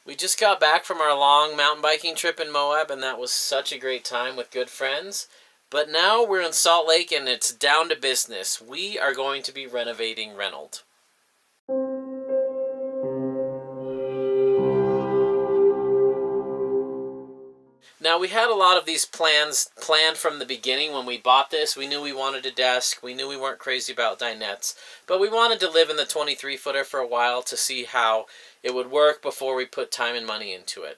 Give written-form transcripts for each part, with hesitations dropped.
We just got back from our long mountain biking trip in Moab, and that was such a great time with good friends. But now we're in Salt Lake, and it's down to business. We are going to be renovating Reynold. Now, we had a lot of these plans planned from the beginning when we bought this. We knew we wanted a desk. We knew we weren't crazy about dinettes. But we wanted to live in the 23-footer for a while to see how it would work before we put time and money into it.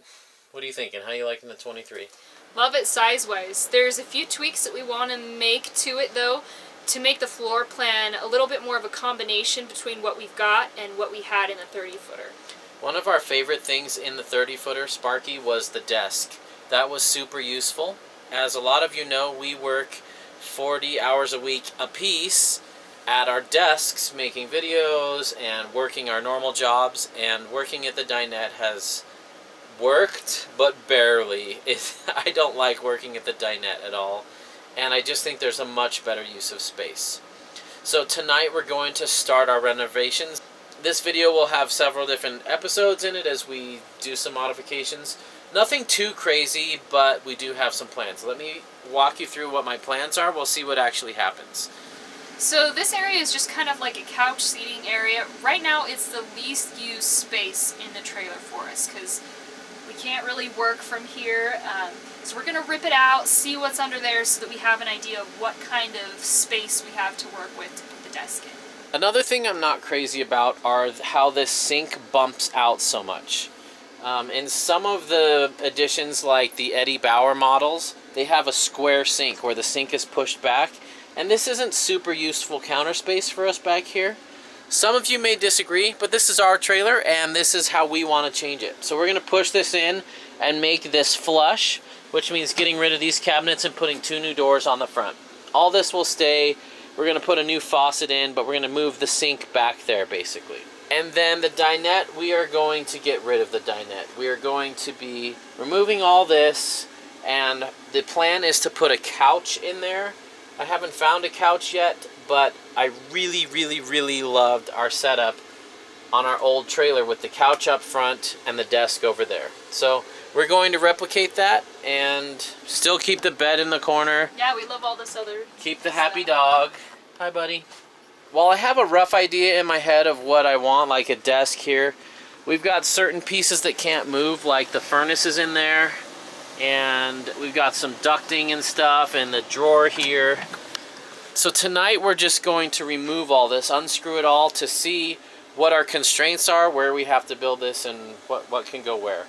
What are you thinking? How are you liking the 23? Love it size-wise. There's a few tweaks that we want to make to it, though, to make the floor plan a little bit more of a combination between what we've got and what we had in the 30-footer. One of our favorite things in the 30-footer, Sparky, was the desk. That was super useful. As a lot of you know, we work 40 hours a week apiece at our desks making videos and working our normal jobs, and working at the dinette has worked, but barely. I don't like working at the dinette at all, and I just think there's a much better use of space. So tonight we're going to start our renovations. This video will have several different episodes in it as we do some modifications. Nothing too crazy, but we do have some plans. Let me walk you through what my plans are. We'll see what actually happens. So this area is just kind of like a couch seating area. Right now it's the least used space in the trailer for us because we can't really work from here. So we're going to rip it out, see what's under there so that we have an idea of what kind of space we have to work with to put the desk in. Another thing I'm not crazy about are how this sink bumps out so much. In some of the editions, like the Eddie Bauer models, they have a square sink where the sink is pushed back, and this isn't super useful counter space for us back here. Some of you may disagree, but this is our trailer, and this is how we want to change it. So we're going to push this in and make this flush, which means getting rid of these cabinets and putting 2 new doors on the front. All this will stay. We're going to put a new faucet in, but we're going to move the sink back there, basically. And then the dinette, we are going to get rid of the dinette. We are going to be removing all this, and the plan is to put a couch in there. I haven't found a couch yet, but I really loved our setup on our old trailer with the couch up front and the desk over there. So we're going to replicate that and still keep the bed in the corner. Yeah, we love all this other Keep the happy dog. Hi, buddy. While I have a rough idea in my head of what I want, like a desk here, we've got certain pieces that can't move, like the furnace is in there, and we've got some ducting and stuff, and the drawer here. So tonight we're just going to remove all this, unscrew it all to see what our constraints are, where we have to build this, and what can go where.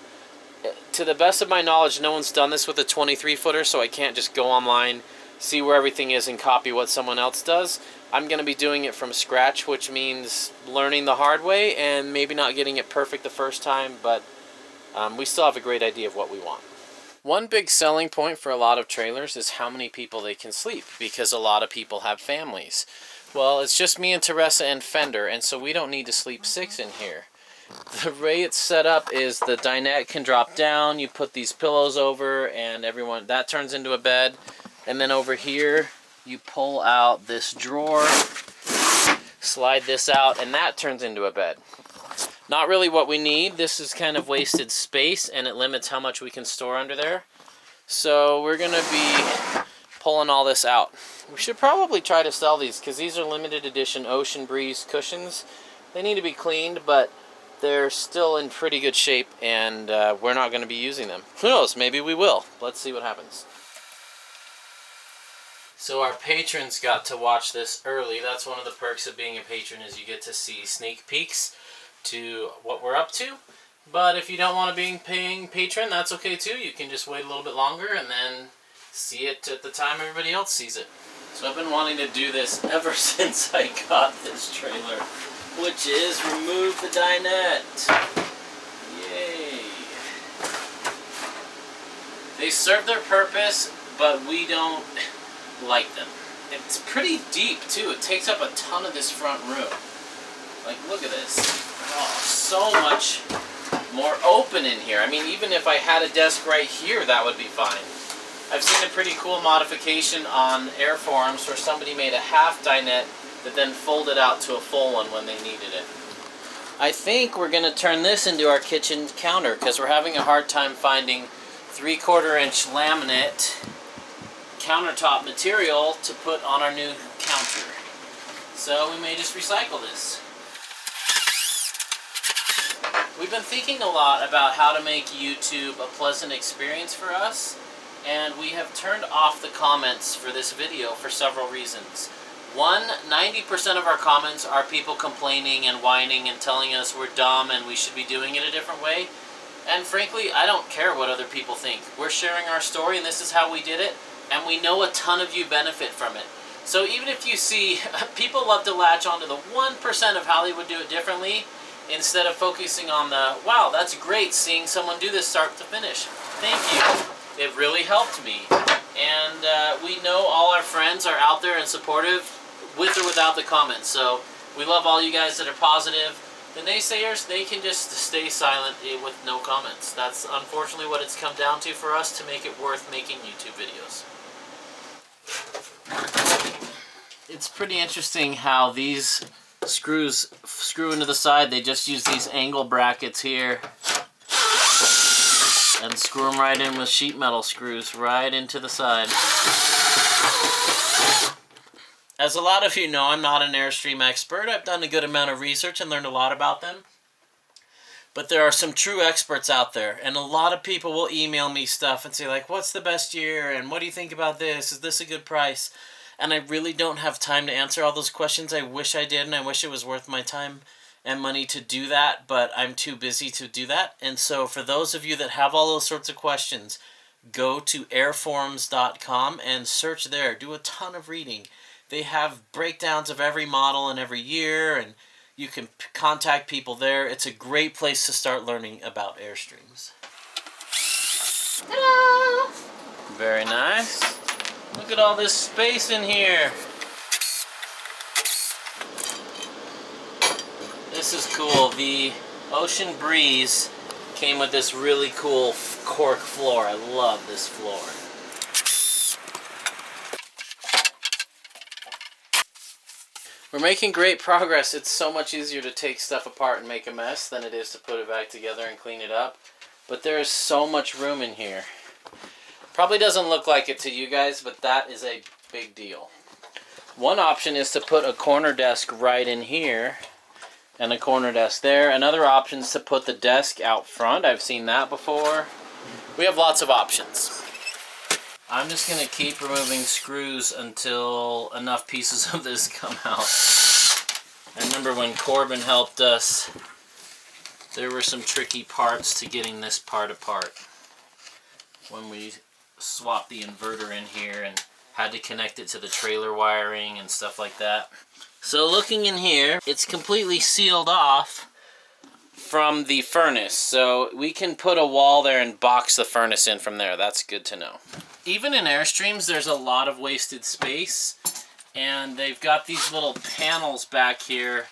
To the best of my knowledge, no one's done this with a 23-footer, so I can't just go online, see where everything is, and copy what someone else does. I'm going to be doing it from scratch, which means learning the hard way and maybe not getting it perfect the first time, but we still have a great idea of what we want. One big selling point for a lot of trailers is how many people they can sleep, because a lot of people have families. Well, it's just me and Teresa and Fender, and so we don't need to sleep 6 in here. The way it's set up is the dinette can drop down, you put these pillows over, and that turns into a bed. And then over here, you pull out this drawer, slide this out, and that turns into a bed. Not really what we need. This is kind of wasted space, and it limits how much we can store under there. So we're going to be pulling all this out. We should probably try to sell these, because these are limited edition Ocean Breeze cushions. They need to be cleaned, but they're still in pretty good shape, and we're not going to be using them. Who knows? Maybe we will. Let's see what happens. So our patrons got to watch this early. That's one of the perks of being a patron, is you get to see sneak peeks to what we're up to. But if you don't want to be paying patron, that's okay too. You can just wait a little bit longer and then see it at the time everybody else sees it. So I've been wanting to do this ever since I got this trailer, which is remove the dinette. Yay. They serve their purpose, but we don't like them. It's pretty deep too. It takes up a ton of this front room. Like, look at this. Oh, so much more open in here. I mean, even if I had a desk right here, that would be fine. I've seen a pretty cool modification on Air forums where somebody made a half dinette that then folded out to a full one when they needed it. I think we're going to turn this into our kitchen counter because we're having a hard time finding 3/4 inch laminate countertop material to put on our new counter. So we may just recycle this. We've been thinking a lot about how to make YouTube a pleasant experience for us, and we have turned off the comments for this video for several reasons. One, 90% of our comments are people complaining and whining and telling us we're dumb and we should be doing it a different way. And frankly, I don't care what other people think. We're sharing our story and this is how we did it, and we know a ton of you benefit from it. So even if you see, people love to latch onto the 1% of how they would do it differently, instead of focusing on the, wow, that's great seeing someone do this start to finish. Thank you. It really helped me. And we know all our friends are out there and supportive with or without the comments. So we love all you guys that are positive. The naysayers, they can just stay silent with no comments. That's unfortunately what it's come down to for us to make it worth making YouTube videos. It's pretty interesting how these screws screw into the side. They just use these angle brackets here and screw them right in with sheet metal screws right into the side. As a lot of you know, I'm not an Airstream expert. I've done a good amount of research and learned a lot about them. But there are some true experts out there, and a lot of people will email me stuff and say like, what's the best year, and what do you think about this? Is this a good price? And I really don't have time to answer all those questions. I wish I did, and I wish it was worth my time and money to do that, but I'm too busy to do that. And so for those of you that have all those sorts of questions, go to airforums.com and search there. Do a ton of reading. They have breakdowns of every model and every year, and you can contact people there. It's a great place to start learning about Airstreams. Ta-da! Very nice. Look at all this space in here. This is cool. The Ocean Breeze came with this really cool cork floor. I love this floor. We're making great progress. It's so much easier to take stuff apart and make a mess than it is to put it back together and clean it up. But there is so much room in here. Probably doesn't look like it to you guys, but that is a big deal. One option is to put a corner desk right in here and a corner desk there. Another option is to put the desk out front. I've seen that before. We have lots of options. I'm just going to keep removing screws until enough pieces of this come out. I remember when Corbin helped us, there were some tricky parts to getting this part apart. When we swapped the inverter in here and had to connect it to the trailer wiring and stuff like that. So looking in here, it's completely sealed off from the furnace. So we can put a wall there and box the furnace in from there. That's good to know. Even in Airstreams, there's a lot of wasted space, and they've got these little panels back here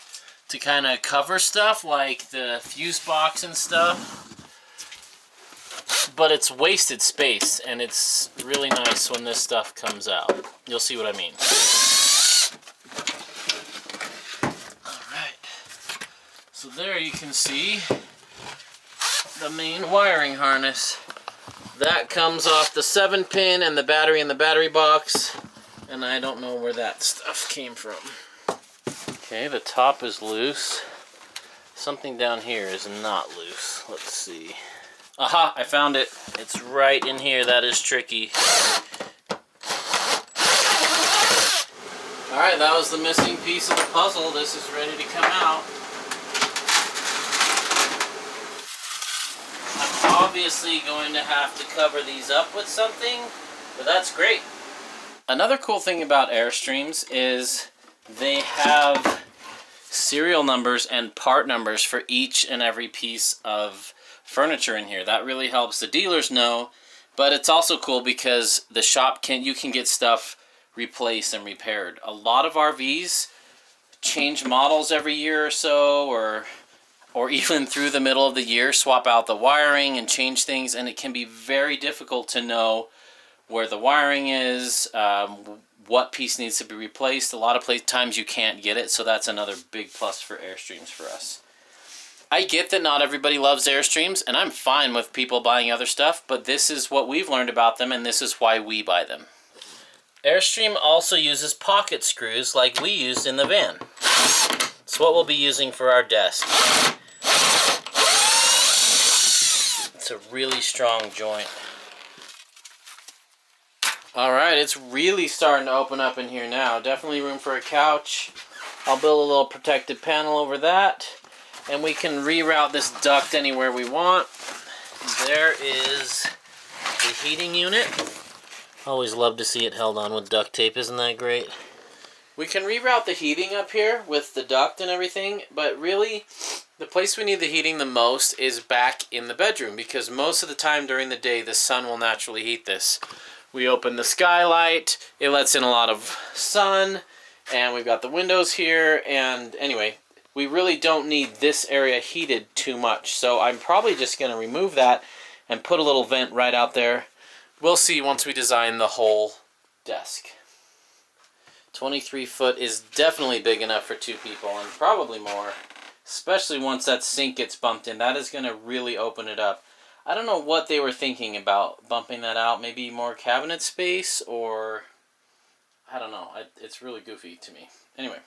to kind of cover stuff like the fuse box and stuff. But it's wasted space, and it's really nice when this stuff comes out. You'll see what I mean. Alright, so there you can see the main wiring harness. That comes off the 7-pin and the battery in the battery box, and I don't know where that stuff came from. Okay, the top is loose. Something down here is not loose. Let's see. Aha, I found it. It's right in here. That is tricky. Alright, that was the missing piece of the puzzle. This is ready to come out. I'm obviously going to have to cover these up with something, but that's great. Another cool thing about Airstreams is they have serial numbers and part numbers for each and every piece of furniture in here. That really helps the dealers know, but it's also cool because the shop you can get stuff replaced and repaired. A lot of RVs change models every year or so, or even through the middle of the year, swap out the wiring and change things, and it can be very difficult to know where the wiring is, what piece needs to be replaced. A lot of times you can't get it, so that's another big plus for Airstreams for us. I get that not everybody loves Airstreams, and I'm fine with people buying other stuff, but this is what we've learned about them, and this is why we buy them. Airstream also uses pocket screws like we used in the van. It's what we'll be using for our desk. It's a really strong joint. Alright, it's really starting to open up in here now. Definitely room for a couch. I'll build a little protective panel over that. And we can reroute this duct anywhere we want. There is the heating unit. Always love to see it held on with duct tape, isn't that great? We can reroute the heating up here with the duct and everything, but really the place we need the heating the most is back in the bedroom, because most of the time during the day the sun will naturally heat this. We open the skylight, it lets in a lot of sun, and we've got the windows here, and anyway, we really don't need this area heated too much. So I'm probably just going to remove that and put a little vent right out there. We'll see once we design the whole desk. 23 foot is definitely big enough for 2 people, and probably more. Especially once that sink gets bumped in. That is going to really open it up. I don't know what they were thinking about bumping that out. Maybe more cabinet space, or I don't know. It's really goofy to me. Anyway.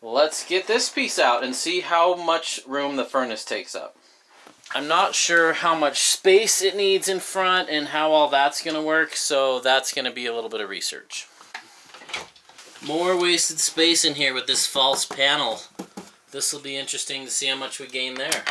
Let's get this piece out and see how much room the furnace takes up. I'm not sure how much space it needs in front and how all that's going to work, so that's going to be a little bit of research. More wasted space in here with this false panel. This will be interesting to see how much we gain there.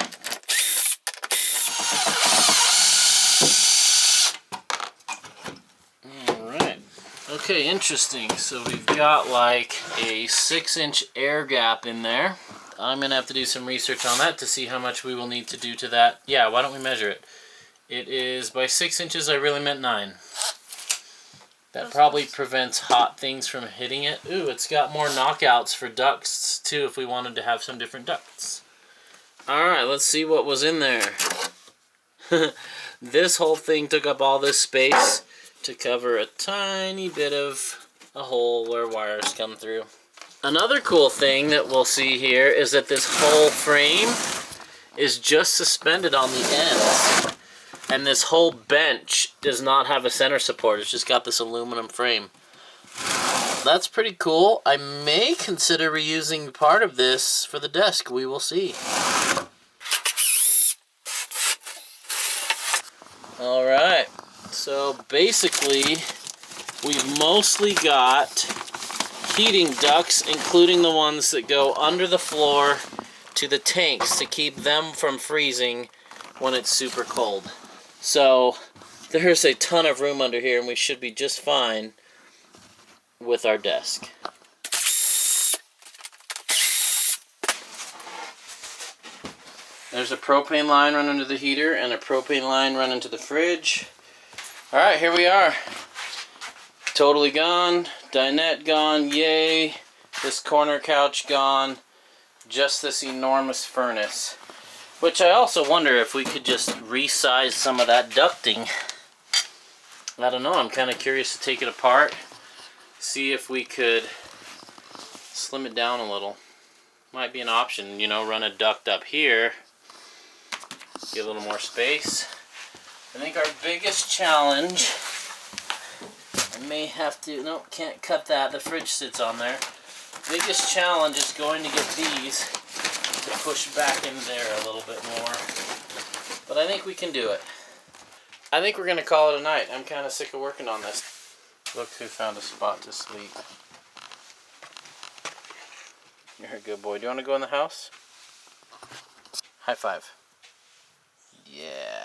Okay, interesting. So we've got like a 6-inch air gap in there. I'm going to have to do some research on that to see how much we will need to do to that. Yeah, why don't we measure it? It is by 6 inches, I really meant 9. That probably prevents hot things from hitting it. Ooh, it's got more knockouts for ducts too if we wanted to have some different ducts. Alright, let's see what was in there. This whole thing took up all this space to cover a tiny bit of a hole where wires come through. Another cool thing that we'll see here is that this whole frame is just suspended on the ends. And this whole bench does not have a center support. It's just got this aluminum frame. That's pretty cool. I may consider reusing part of this for the desk. We will see. Alright. So basically, we've mostly got heating ducts, including the ones that go under the floor to the tanks to keep them from freezing when it's super cold. So there's a ton of room under here, and we should be just fine with our desk. There's a propane line running to the heater and a propane line running to the fridge. Alright, here we are. Totally gone. Dinette gone. Yay. This corner couch gone. Just this enormous furnace. Which I also wonder if we could just resize some of that ducting. I don't know. I'm kind of curious to take it apart. See if we could slim it down a little. Might be an option, you know, run a duct up here. Get a little more space. I think our biggest challenge, I may have to, no, can't cut that, the fridge sits on there. Biggest challenge is going to get these to push back in there a little bit more. But I think we can do it. I think we're going to call it a night. I'm kind of sick of working on this. Look who found a spot to sleep. You're a good boy. Do you want to go in the house? High five. Yeah.